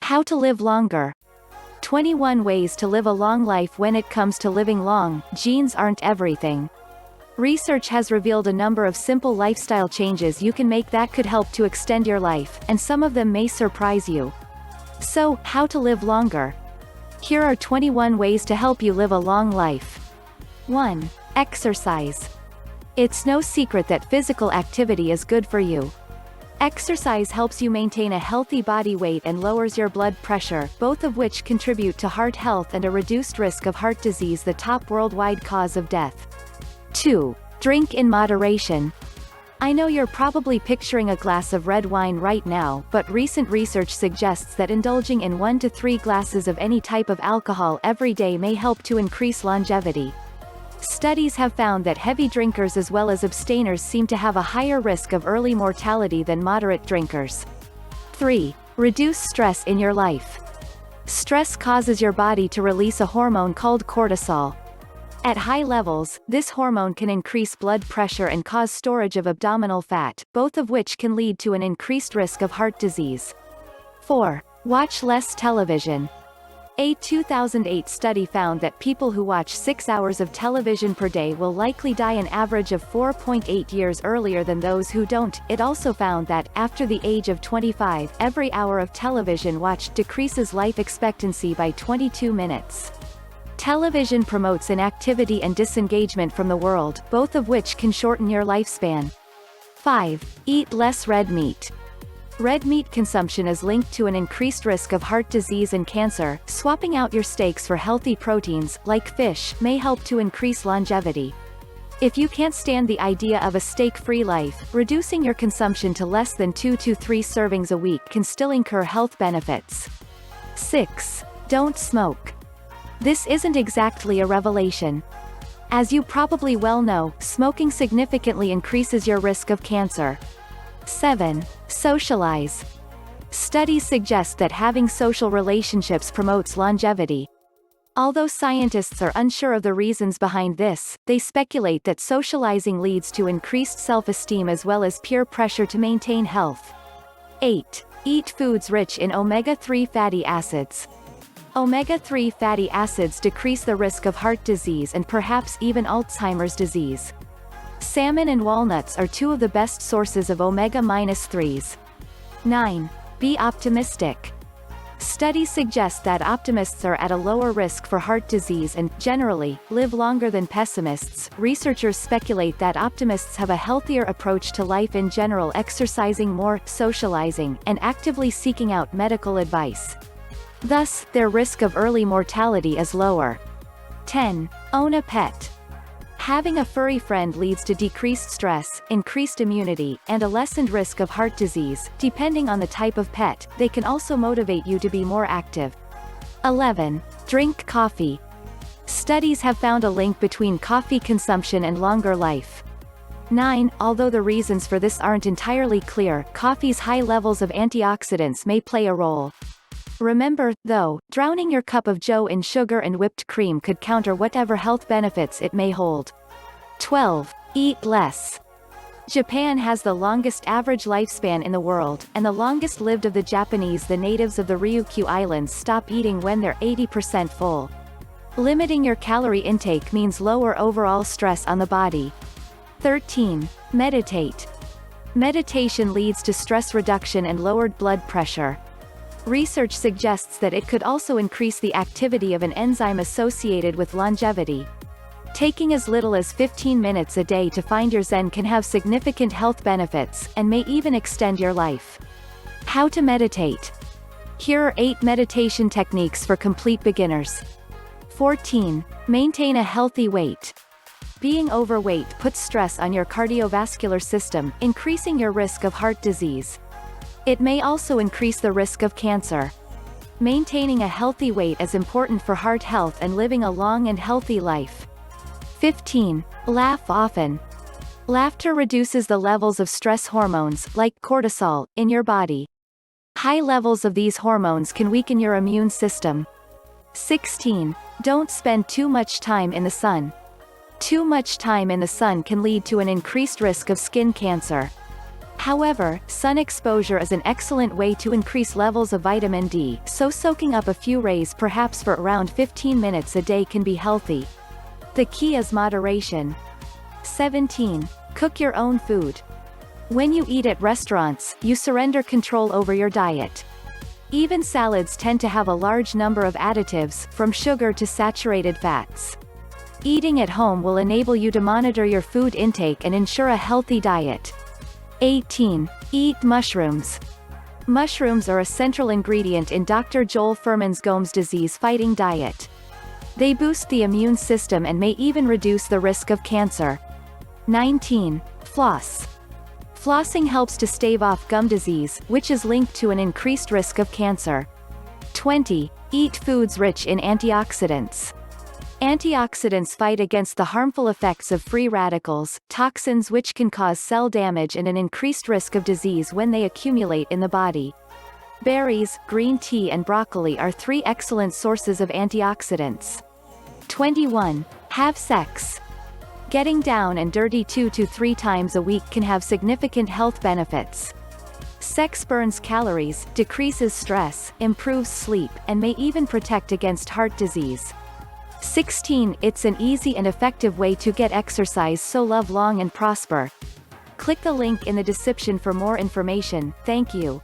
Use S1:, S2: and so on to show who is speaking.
S1: How to live longer. 21 ways to live a long life. When it comes to living long, genes aren't everything. Research has revealed a number of simple lifestyle changes you can make that could help to extend your life, and some of them may surprise you. So, how to live longer? Here are 21 ways to help you live a long life. 1. Exercise. It's no secret that physical activity is good for you. Exercise helps you maintain a healthy body weight and lowers your blood pressure, both of which contribute to heart health and a reduced risk of heart disease, the top worldwide cause of death. 2. Drink in moderation. I know you're probably picturing a glass of red wine right now, but recent research suggests that indulging in 1 to 3 glasses of any type of alcohol every day may help to increase longevity. Studies have found that heavy drinkers as well as abstainers seem to have a higher risk of early mortality than moderate drinkers. 3. Reduce stress in your life. Stress causes your body to release a hormone called cortisol. At high levels, this hormone can increase blood pressure and cause storage of abdominal fat, both of which can lead to an increased risk of heart disease. 4. Watch less television. A 2008 study found that people who watch 6 hours of television per day will likely die an average of 4.8 years earlier than those who don't. It also found that, after the age of 25, every hour of television watched decreases life expectancy by 22 minutes. Television promotes inactivity and disengagement from the world, both of which can shorten your lifespan. 5. Eat less red meat. Red meat consumption is linked to an increased risk of heart disease and cancer. Swapping out your steaks for healthy proteins, like fish, may help to increase longevity. If you can't stand the idea of a steak-free life, reducing your consumption to less than 2 to 3 servings a week can still incur health benefits. 6. Don't smoke. This isn't exactly a revelation. As you probably well know, smoking significantly increases your risk of cancer. 7. Socialize. Studies suggest that having social relationships promotes longevity. Although scientists are unsure of the reasons behind this, they speculate that socializing leads to increased self-esteem as well as peer pressure to maintain health. 8. Eat foods rich in omega-3 fatty acids. Omega-3 fatty acids decrease the risk of heart disease and perhaps even Alzheimer's disease. Salmon and walnuts are 2 of the best sources of omega-3s. 9. Be optimistic. Studies suggest that optimists are at a lower risk for heart disease and, generally, live longer than pessimists. Researchers speculate that optimists have a healthier approach to life in general, exercising more, socializing, and actively seeking out medical advice. Thus, their risk of early mortality is lower. 10. Own a pet. Having a furry friend leads to decreased stress, increased immunity, and a lessened risk of heart disease. Depending on the type of pet, they can also motivate you to be more active. 11. Drink coffee. Studies have found a link between coffee consumption and longer life. 9. Although the reasons for this aren't entirely clear, coffee's high levels of antioxidants may play a role. Remember, though, drowning your cup of joe in sugar and whipped cream could counter whatever health benefits it may hold. 12. Eat less. Japan has the longest average lifespan in the world, and the longest lived of the Japanese. The natives of the Ryukyu Islands stop eating when they're 80% full. Limiting your calorie intake means lower overall stress on the body. 13. Meditate. Meditation leads to stress reduction and lowered blood pressure. Research suggests that it could also increase the activity of an enzyme associated with longevity. Taking as little as 15 minutes a day to find your Zen can have significant health benefits, and may even extend your life. How to meditate. Here are 8 meditation techniques for complete beginners. 14. Maintain a healthy weight. Being overweight puts stress on your cardiovascular system, increasing your risk of heart disease. It may also increase the risk of cancer. Maintaining a healthy weight is important for heart health and living a long and healthy life. 15. Laugh often. Laughter reduces the levels of stress hormones, like cortisol, in your body. High levels of these hormones can weaken your immune system. 16. Don't spend too much time in the sun. Too much time in the sun can lead to an increased risk of skin cancer. However, sun exposure is an excellent way to increase levels of vitamin D, so soaking up a few rays perhaps for around 15 minutes a day can be healthy. The key is moderation. 17. Cook your own food. When you eat at restaurants, you surrender control over your diet. Even salads tend to have a large number of additives, from sugar to saturated fats. Eating at home will enable you to monitor your food intake and ensure a healthy diet. 18. Eat mushrooms. Mushrooms are a central ingredient in Dr. Joel Fuhrman's Gomes disease-fighting diet. They boost the immune system and may even reduce the risk of cancer. 19. Floss. Flossing helps to stave off gum disease, which is linked to an increased risk of cancer. 20. Eat foods rich in antioxidants. Antioxidants fight against the harmful effects of free radicals, toxins which can cause cell damage and an increased risk of disease when they accumulate in the body. Berries, green tea and broccoli are 3 excellent sources of antioxidants. 21. Have sex. Getting down and dirty 2 to 3 times a week can have significant health benefits. Sex burns calories, decreases stress, improves sleep, and may even protect against heart disease. 16. It's an easy and effective way to get exercise, so live long and prosper. Click the link in the description for more information. Thank you.